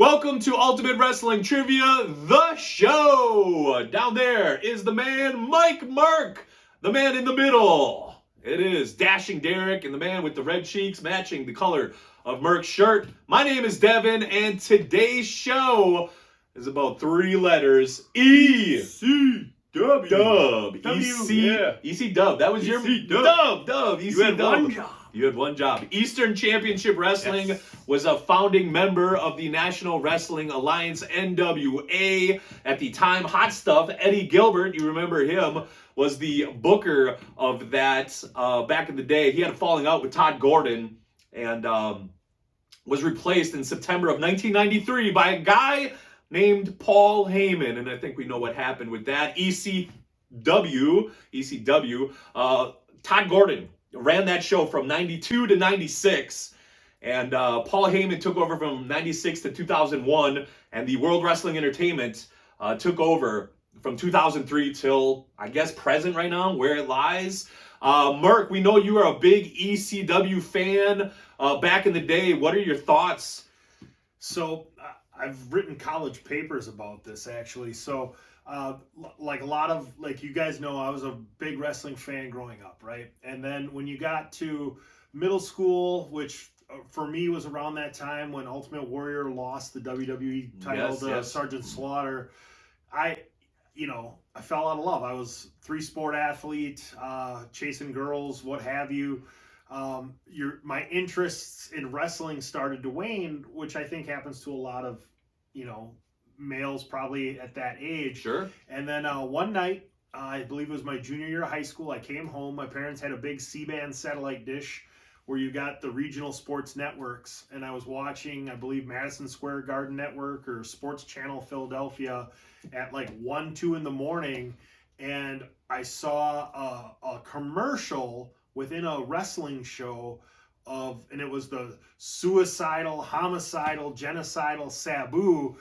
Welcome to Ultimate Wrestling Trivia, the show. Down there is the man, Mike Merc, the man in the middle. It is Dashing Derek and the man with the red cheeks matching the color of Merc's shirt. My name is Devon, and today's show is about three letters. ECW. ECW. That was your dub. ECW. You had one job. You had one job. Eastern Championship Wrestling was a founding member of the National Wrestling Alliance, NWA. At the time, Hot Stuff, Eddie Gilbert, you remember him, was the booker of that back in the day. He had a falling out with Todd Gordon and was replaced in September of 1993 by a guy named Paul Heyman. And I think we know what happened with that. ECW, Todd Gordon ran that show from 92 to 96, and Paul Heyman took over from 96 to 2001, and the World Wrestling Entertainment took over from 2003 till, I guess, present right now, where it lies. Merc, we know you are a big ECW fan back in the day. What are your thoughts? So I've written college papers about this, actually. So like a lot of, like you guys know, I was a big wrestling fan growing up, right? And then when you got to middle school, which for me was around that time when Ultimate Warrior lost the WWE title to Sergeant Slaughter, I fell out of love. I was 3-sport athlete, chasing girls, what have you. My interests in wrestling started to wane, which I think happens to a lot of, males probably at that age. Sure. And then one night, I believe it was my junior year of high school, I came home. My parents had a big C-band satellite dish where you got the regional sports networks. And I was watching, I believe, Madison Square Garden Network or Sports Channel Philadelphia at like 1, 2 in the morning. And I saw a commercial within a wrestling show and it was the suicidal, homicidal, genocidal Sabu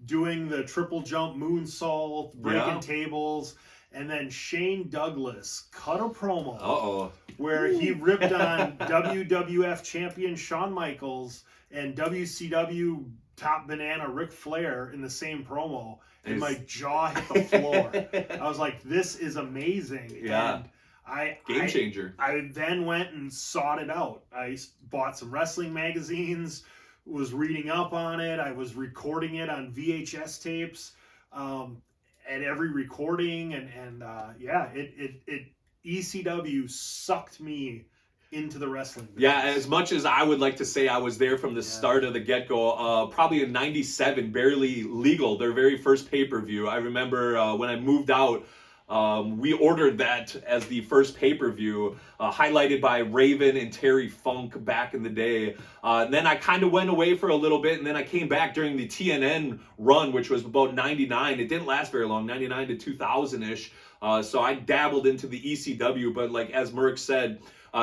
doing the triple jump moonsault, breaking tables, and then Shane Douglas cut a promo where he ripped on WWF champion Shawn Michaels and WCW top banana Ric Flair in the same promo, and my jaw hit the floor. I was like, this is amazing. Yeah. And Game changer. I then went and sought it out. I bought some wrestling magazines, was reading up on it. I was recording it on VHS tapes at every recording, and ECW sucked me into the wrestling business. Yeah, as much as I would like to say I was there from the start of the get-go, probably in 97, barely legal, their very first pay-per-view. I remember when I moved out, we ordered that as the first pay-per-view, highlighted by Raven and Terry Funk back in the day. And then I kind of went away for a little bit, and then I came back during the TNN run, which was about 99. It didn't last very long, 99 to 2000-ish. So I dabbled into the ECW, but like as Merc said,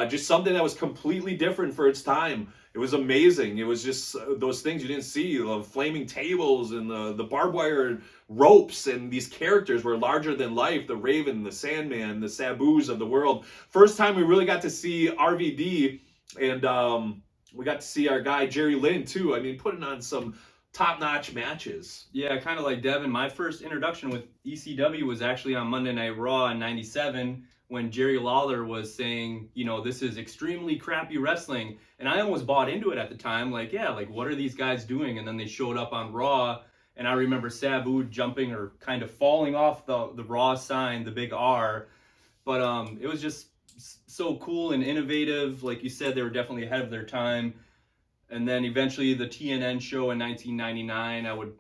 just something that was completely different for its time. It was amazing. It was just those things you didn't see, the flaming tables and the barbed wire ropes, and these characters were larger than life. The Raven, the Sandman, the Sabus of the world. First time we really got to see RVD, and we got to see our guy Jerry Lynn too. I mean, putting on some top-notch matches. Yeah, kind of like Devin. My first introduction with ECW was actually on Monday Night Raw in 97 when Jerry Lawler was saying, this is extremely crappy wrestling. And I almost bought into it at the time. Like, what are these guys doing? And then they showed up on Raw. And I remember Sabu jumping or kind of falling off the Raw sign, the big R. But it was just so cool and innovative. Like you said, they were definitely ahead of their time. And then eventually the TNN show in 1999, I would,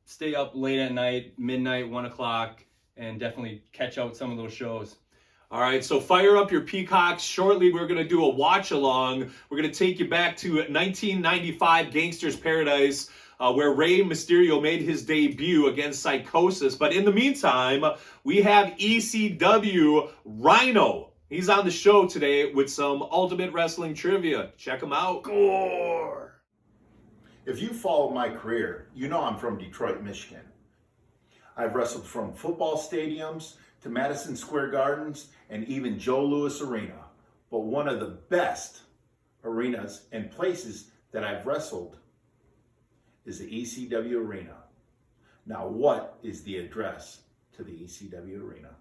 stay up late at night, midnight, 1 o'clock, and definitely catch out some of those shows. All right, so fire up your peacocks. Shortly, we're going to do a watch-along. We're going to take you back to 1995 Gangsta's Paradise, where Rey Mysterio made his debut against Psicosis. But in the meantime, we have ECW Rhino. He's on the show today with some Ultimate Wrestling trivia. Check him out. Gore! If you follow my career, you know I'm from Detroit, Michigan. I've wrestled from football stadiums to Madison Square Gardens and even Joe Louis Arena. But one of the best arenas and places that I've wrestled is the ECW Arena. Now, what is the address to the ECW Arena?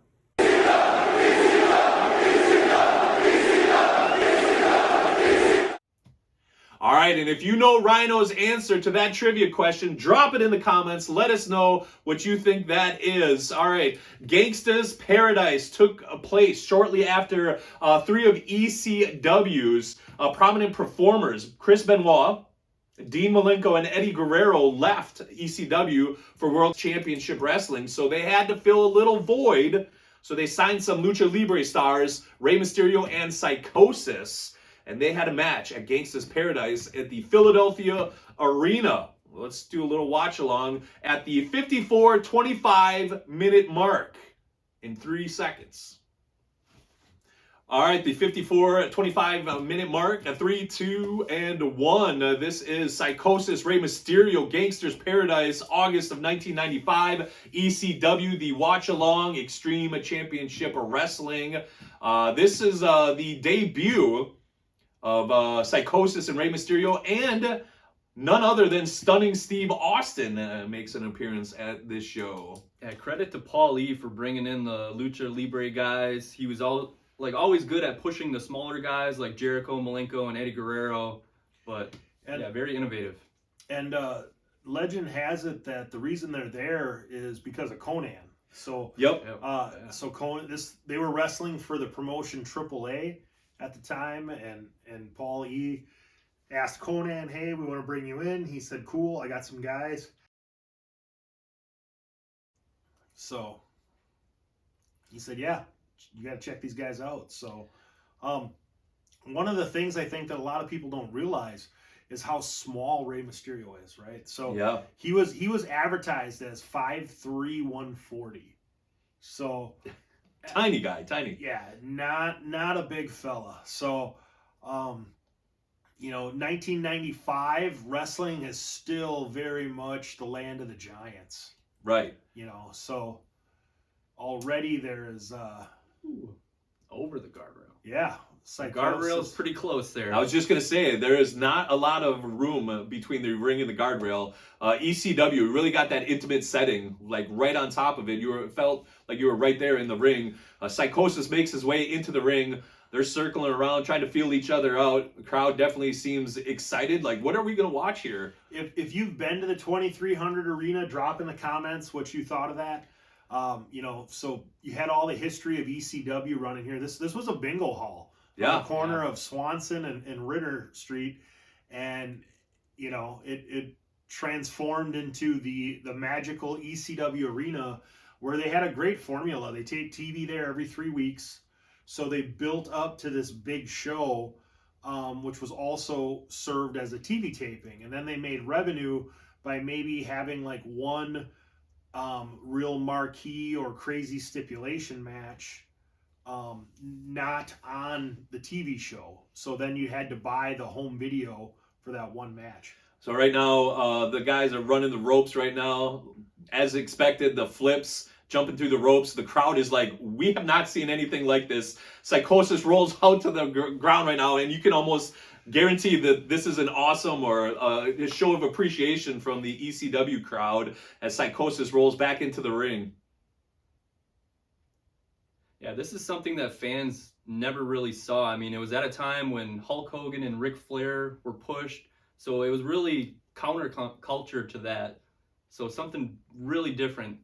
All right, and if you know Rhino's answer to that trivia question, drop it in the comments. Let us know what you think that is. All right, Gangsta's Paradise took place shortly after three of ECW's prominent performers, Chris Benoit, Dean Malenko, and Eddie Guerrero, left ECW for World Championship Wrestling, so they had to fill a little void. So they signed some Lucha Libre stars, Rey Mysterio and Psicosis, and they had a match at Gangsta's Paradise at the Philadelphia Arena. Let's do a little watch along at the 54-25 minute mark in 3 seconds. All right, the 54-25 minute mark, 3, 2, and 1. This is Psicosis, Rey Mysterio, Gangsta's Paradise, August of 1995. ECW, the Watch Along Extreme Championship Wrestling. This is the debut of Psicosis and Rey Mysterio, and none other than Stunning Steve Austin makes an appearance at this show. Yeah, credit to Paul E for bringing in the Lucha Libre guys. He was always good at pushing the smaller guys like Jericho, Malenko, and Eddie Guerrero, but yeah, very innovative. And legend has it that the reason they're there is because of Conan. So so Conan, they were wrestling for the promotion AAA at the time, and Paul E asked Conan, "Hey, we want to bring you in." He said, "Cool, I got some guys." So he said, "Yeah, you got to check these guys out." So one of the things I think that a lot of people don't realize is how small Rey Mysterio is, right? So he was advertised as 5'3", 140. So tiny guy, tiny. Yeah, not a big fella. So 1995 wrestling is still very much the land of the giants. Right. So already there's over the guardrail. Yeah. Guardrail's pretty close there. I was just going to say, there is not a lot of room between the ring and the guardrail. ECW really got that intimate setting, like right on top of it. Felt like you were right there in the ring. Psicosis makes his way into the ring. They're circling around, trying to feel each other out. The crowd definitely seems excited. Like, what are we going to watch here? If you've been to the 2300 Arena, drop in the comments what you thought of that. So you had all the history of ECW running here. This was a bingo hall. On the corner of Swanson and Ritter Street, and it transformed into the magical ECW Arena, where they had a great formula. They take TV there every 3 weeks, so they built up to this big show, which was also served as a TV taping, and then they made revenue by maybe having like one real marquee or crazy stipulation match not on the TV show. So then you had to buy the home video for that one match. So right now, the guys are running the ropes right now. As expected, the flips, jumping through the ropes. The crowd is like, we have not seen anything like this. Psicosis rolls out to the ground right now, and you can almost guarantee that this is an awesome or a show of appreciation from the ECW crowd as Psicosis rolls back into the ring. Yeah, this is something that fans never really saw. I mean, it was at a time when Hulk Hogan and Ric Flair were pushed, so it was really counterculture to that. So something really different.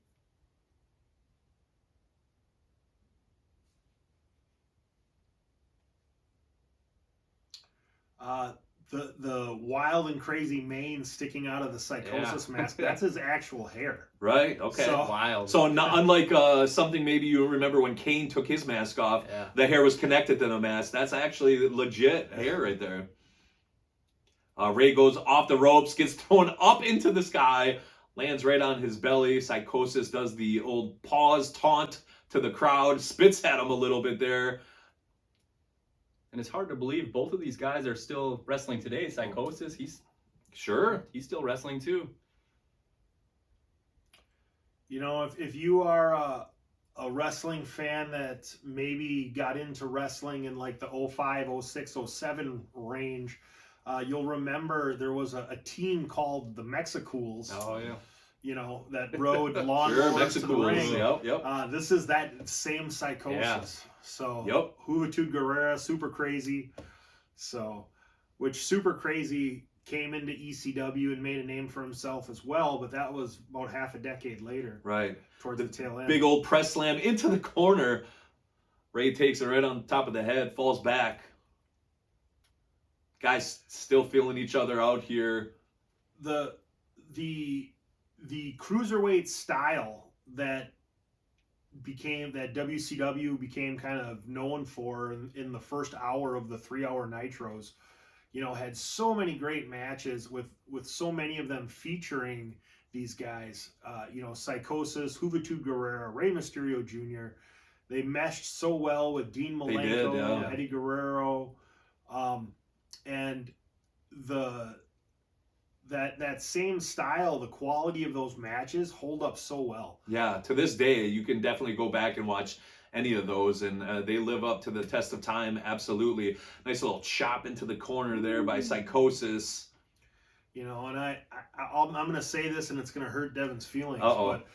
The wild and crazy mane sticking out of the Psicosis mask, that's his actual hair. Right, okay. So, wild. So unlike something maybe you remember when Kane took his mask off, the hair was connected to the mask. That's actually legit hair right there. Rey goes off the ropes, gets thrown up into the sky, lands right on his belly. Psicosis does the old pause taunt to the crowd, spits at him a little bit there. And it's hard to believe both of these guys are still wrestling today. Psicosis, he's still wrestling too. If you are a wrestling fan that maybe got into wrestling in like the 05, 06, 07 range, You'll remember there was a team called the Mexicools. Oh yeah. You know, that rode lawnmowers Sure, to the Mexicools. ring. Yep. This is that same Psicosis. Yeah. So, Yep. Juventud Guerrera, Super Crazy. So, which Super Crazy came into ECW and made a name for himself as well, but that was about half a decade later. Right. Towards the tail end. Big old press slam into the corner. Ray takes it right on top of the head, falls back. Guys still feeling each other out here. The cruiserweight style that WCW became kind of known for in the first hour of the 3-hour Nitros, you know, had so many great matches with so many of them featuring these guys. You know, Psicosis, Juventud Guerrera, Rey Mysterio Jr. They meshed so well with Dean Malenko, Eddie Guerrero, and that same style, the quality of those matches hold up so well. Yeah, to this day, you can definitely go back and watch any of those, and they live up to the test of time, absolutely. Nice little chop into the corner there by Psicosis. You know, and I'm going to say this, and it's going to hurt Devon's feelings, but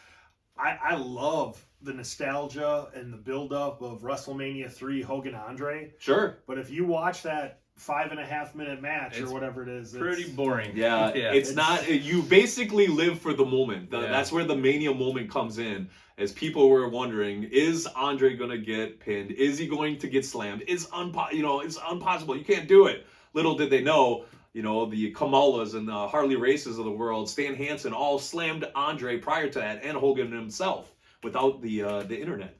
I love the nostalgia and the build-up of WrestleMania 3 Hogan Andre. Sure. But if you watch that 5.5-minute match or whatever it is, pretty boring. Yeah, it's not. You basically live for the moment. That's where the Mania moment comes in. As people were wondering, is Andre gonna get pinned? Is he going to get slammed? It's impossible. You can't do it. Little did they know, you know, the Kamalas and the Harley Races of the world, Stan Hansen, all slammed Andre prior to that, and Hogan himself without the internet.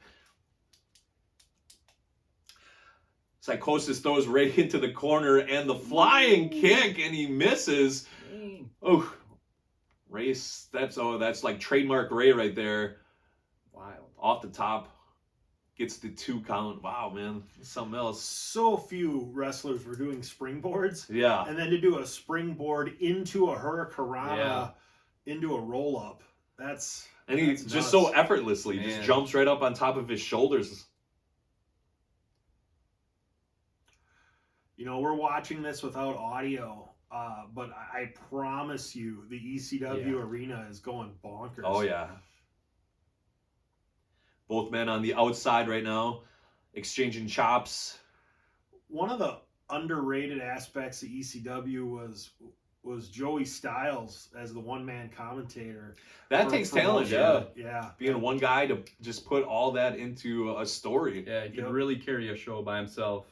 Psicosis throws Ray into the corner and the flying kick, and he misses. Oh, Ray steps. Oh, that's like trademark Ray right there. Wild. Off the top, gets the 2 count. Wow, man, something else. So few wrestlers were doing springboards. Yeah. And then to do a springboard into a hurricanrana, into a roll up. That's just nuts. so effortlessly, just jumps right up on top of his shoulders. You know, we're watching this without audio, but I promise you the ECW arena is going bonkers. Oh, yeah. Both men on the outside right now, exchanging chops. One of the underrated aspects of ECW was Joey Styles as the one-man commentator. That takes talent, yeah. Being one guy to just put all that into a story. Yeah, he could really carry a show by himself.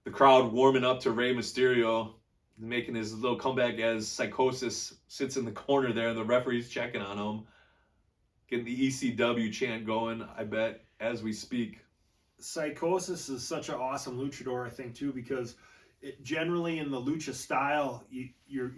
The crowd warming up to Rey Mysterio, making his little comeback as Psicosis sits in the corner there, and the referee's checking on him. Getting the ECW chant going, I bet, as we speak. Psicosis is such an awesome luchador, I think, too, because generally in the lucha style, your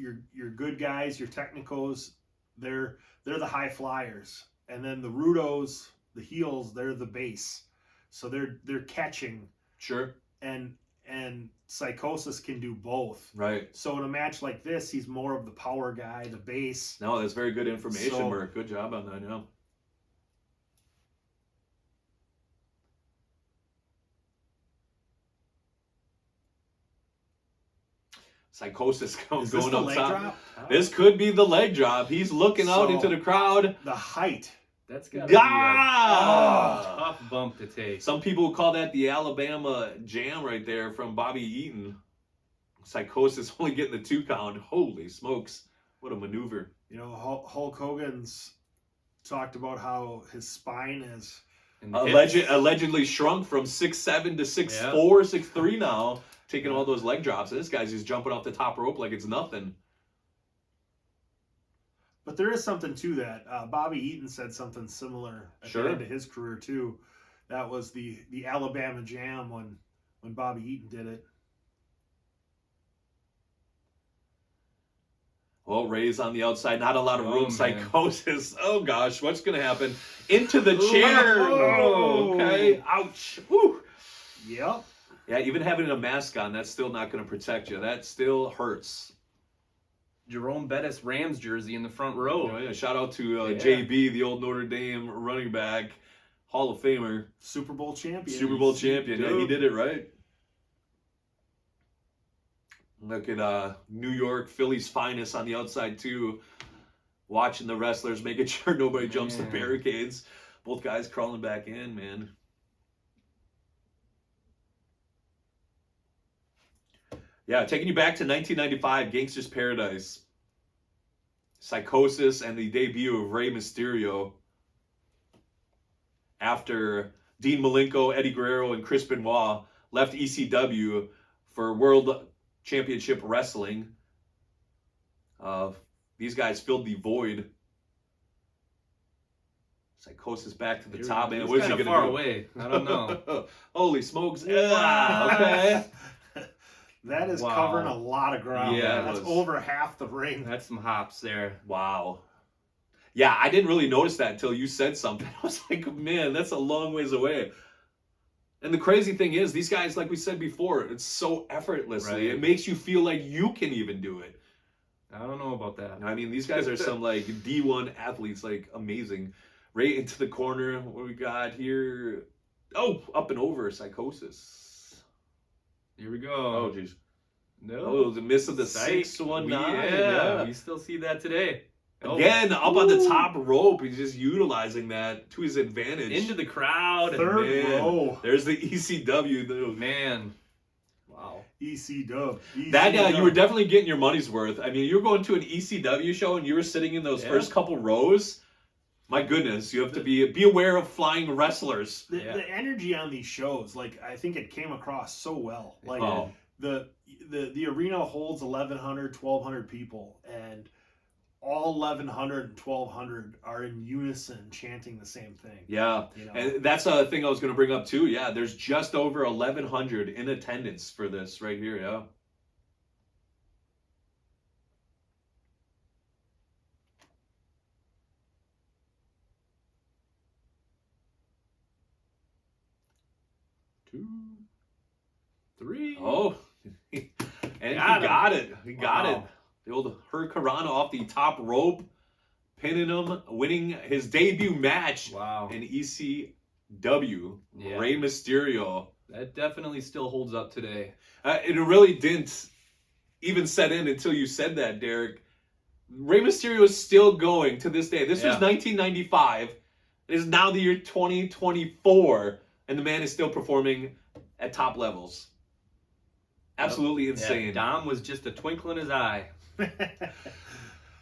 good guys, your technicos, they're the high flyers, and then the rudos, the heels, they're the base, so they're catching. Sure. And Psicosis can do both. Right. So in a match like this, he's more of the power guy, the base. No, that's very good information, Merc. Good job on that, yeah. Psicosis going up top. Drop? This could be the leg drop. He's looking out into the crowd. The height. That's got to be a tough bump to take. Some people call that the Alabama Jam right there from Bobby Eaton. Psicosis only getting the 2 count. Holy smokes. What a maneuver. You know, Hulk Hogan's talked about how his spine is allegedly shrunk from 6'7" to 6'4", 6'3" now, taking all those leg drops. This guy's just jumping off the top rope like it's nothing. But there is something to that. Bobby Eaton said something similar at the end of his career too. That was the Alabama Jam when Bobby Eaton did it. Well, Ray's on the outside. Not a lot of room. Psicosis. Oh, gosh. What's going to happen? Into the chair. Oh, okay. Ouch. Woo. Yep. Yeah, even having a mask on, that's still not going to protect you. That still hurts. Jerome Bettis Rams jersey in the front row. Oh, yeah. Shout out to JB, the old Notre Dame running back. Hall of Famer. Super Bowl champion. Super Bowl champion. Yeah, he Dude. did it right. Look at New York, Philly's finest on the outside too. Watching the wrestlers, making sure nobody jumps the barricades. Both guys crawling back in, man. Yeah, taking you back to 1995, Gangsta's Paradise. Psicosis and the debut of Rey Mysterio. After Dean Malenko, Eddie Guerrero, and Chris Benoit left ECW for World Championship Wrestling. These guys filled the void. Psicosis back to the top, man. What is he gonna far do? away. I don't know. Holy smokes! Okay. That is Wow. covering a lot of ground. Yeah, That's it was- over half the ring. That's some hops there. Wow. Yeah, I didn't really notice that until you said something. I was like, man, that's a long ways away. And the crazy thing is, these guys, like we said before, it's so effortlessly. Right. It makes you feel like you can even do it. I don't know about that. I mean, these guys are some like D1 athletes, like amazing. Right into the corner. What we got here? Oh, up and over, Psicosis. Here we go. Oh, jeez. No. Oh, the miss of the Psych. 619. Yeah, we still see that today. Oh. Again, up on the top rope. He's just utilizing that to his advantage. Into the crowd. Third Man, row. There's the ECW. Man. Wow. EC-Dub. That you were definitely getting your money's worth. I mean, you were going to an ECW show and you were sitting in those first couple rows. My goodness, you have to be aware of flying wrestlers. The energy on these shows, like, I think it came across so well. Like, Oh. the arena holds 1,100, 1,200 people, and all 1,100 and 1,200 are in unison chanting the same thing. Yeah, You know? and that's a thing I was going to bring up too. Yeah, there's just over 1,100 in attendance for this right here. Yeah. Two, three. Oh, and he Got him. got it. He got Wow. it. The old Hurricanrana off the top rope, pinning him, winning his debut match Wow. in ECW. Yeah. Rey Mysterio. That definitely still holds up today. It really didn't even set in until you said that, Derek. Rey Mysterio is still going to this day. This was 1995. It is now the year 2024, and the man is still performing at top levels. Absolutely insane. Yeah, Dom was just a twinkle in his eye.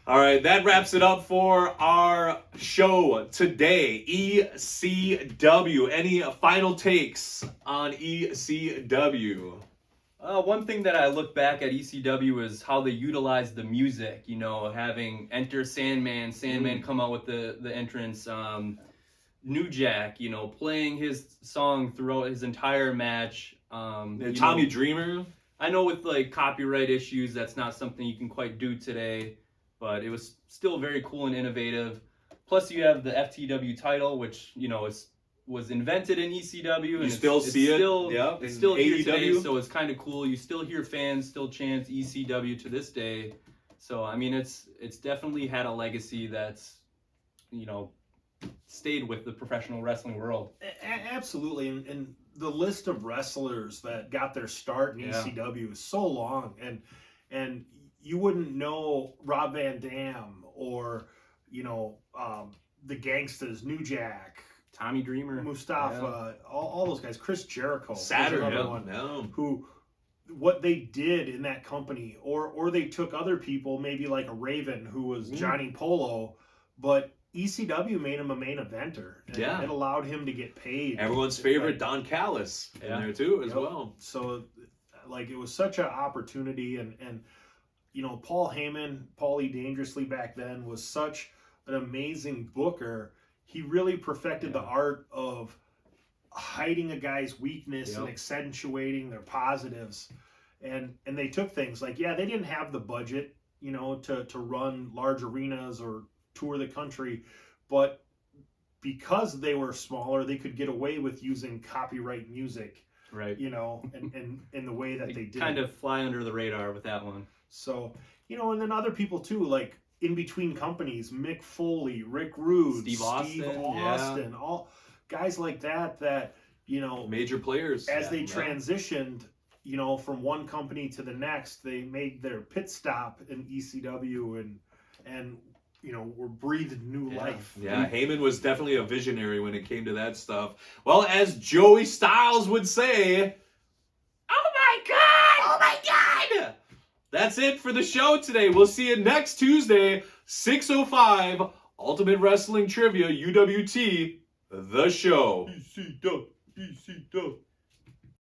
All right, that wraps it up for our show today. ECW. Any final takes on ECW? One thing that I look back at ECW is how they utilized the music. You know, having Enter Sandman come out with the entrance. New Jack, you know, playing his song throughout his entire match. Tommy Dreamer. I know with like copyright issues, that's not something you can quite do today, but it was still very cool and innovative. Plus, you have the FTW title, which you know was invented in ECW, and You still see it, yeah, it's in still here today, AEW. so it's kind of cool. You still hear fans still chant ECW to this day. So I mean, it's definitely had a legacy that's, you know, stayed with the professional wrestling world. Absolutely, and the list of wrestlers that got their start in ECW is so long, and you wouldn't know Rob Van Dam or, you know, the Gangstas, New Jack, Tommy Dreamer, Mustafa, all those guys, Chris Jericho, Saturn, was another yeah. one, No. who what they did in that company, or they took other people, maybe like a Raven who was Johnny Polo, but ECW made him a main eventer, and it allowed him to get paid. Everyone's favorite Don Callis in there too as well. So, like, it was such an opportunity, and you know, Paul Heyman, Paulie Dangerously back then, was such an amazing booker. He really perfected the art of hiding a guy's weakness and accentuating their positives. And they took things like, they didn't have the budget, you know, to run large arenas or tour the country, but because they were smaller, they could get away with using copyright music, right? You know, and in the way that they did, kind of fly under the radar with that one. So, you know, and then other people too, like in between companies, Mick Foley, Rick Rude, Steve Austin, all guys like that, you know, Major players. as they transitioned, you know, from one company to the next, they made their pit stop in ECW and you know, were breathed new life. Yeah, Heyman was definitely a visionary when it came to that stuff. Well, as Joey Styles would say, oh my God! Oh my God! That's it for the show today. We'll see you next Tuesday, 6:05, Ultimate Wrestling Trivia, UWT, the show. ECW.